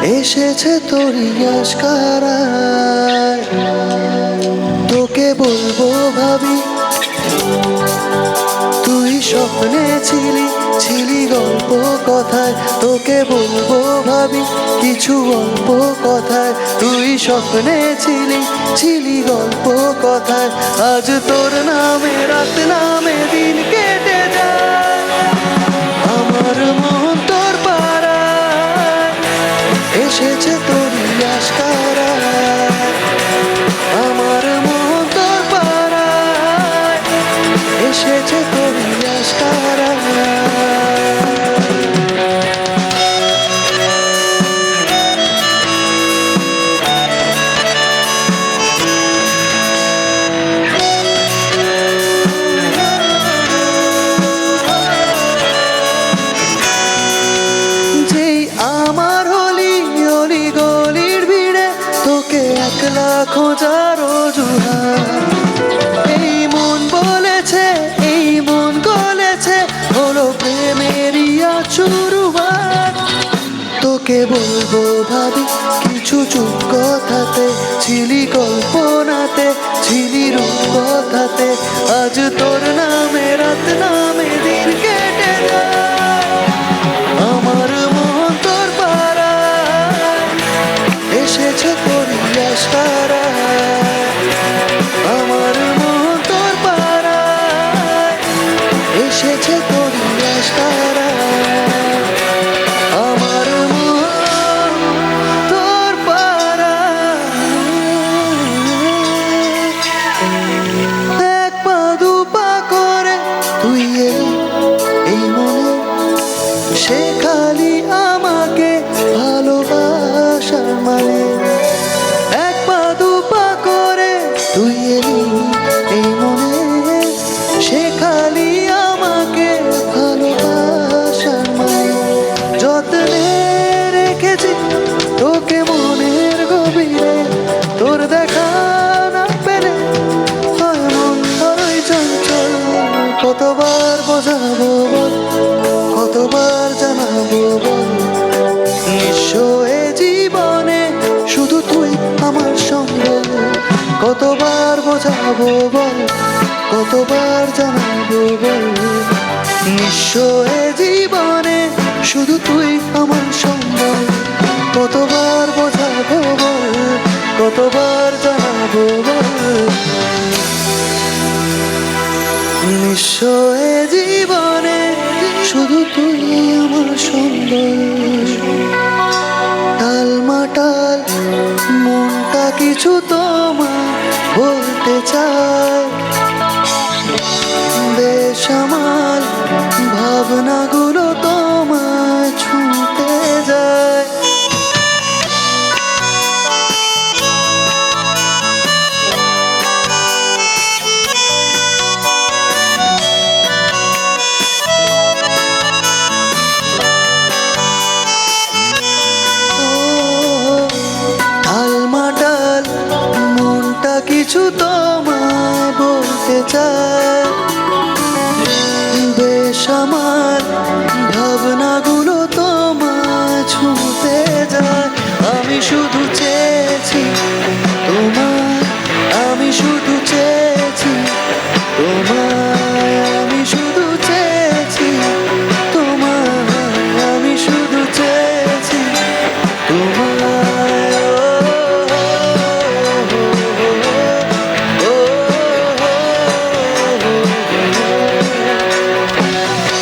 এসেছে তোর ইয়াশকারায়, তোকে বলবো ভাবি তুই স্বপ্নে ছিলি, ছিলি গল্প কথায়। তোকে বলবো ভাবি কিছু অল্প কথায়, তুই স্বপ্নে ছিলি, ছিলি গল্প কথায়। আজ তোর নামে রাত নামে দিন কেটে যায়, আমার মন তোর পাড়ায় এসেছে তোর ইয়াশকারায়, আমার মন তোর পাড়ায় এসেছে তোর ইয়াশকারায়। একলা খোঁজার অজুহাত, এই মন বলেছে, এই মন গলেছে, হলো প্রেমেরই শুরুয়াত। তোকে বলবো ভাবি কিছু চুপ কথাতে, ছিলি কল্পনাতে, ছিলি রূপ কথাতে। আজ তোর নামে রাত নামে দিন কেটে যায়, আমার মন তোর পাড়ায় এসেছে তোর ইয়াশকারায়, আমার মন তোর পাড়ায় এসেছে তোর ইয়াশকারায়, আমার মন তোর পাড়ায়। এক পা দু পা করে তুই এই মনে, সে খালি আমাকে ভালোবাসার মানে। এক পা দু পা করে তুই এলি এই মনে, সে খালি আমাকে ভালোবাসার মানে। যত্নে রেখেছি তোকে মনের গভীরে, তোর দেখা না পেলে হয় মন বড়ই চঞ্চল। কতবার বোঝাবো বল, কতবার জানাবো বল, নিঃস্ব এ জীবনে শুধু তুই আমার সঙ্গে। কতবার বোঝাবো বল, কতবার জানাবো বল, নিঃস্ব এ জীবনে শুধু তুই আমার সঙ্গে। কতবার বোঝাবো বল, কতবার জানাবো বল, নিঃস্ব এ জীবনে শুধু তুই আমার সুন্দর। টালমাটাল মনটা কিছু তোমায় বলতে চায়, বেসামাল ভাবনাগুলো তোমায় ছুঁতে যায়। কিছু তোমায় বলতে চাই,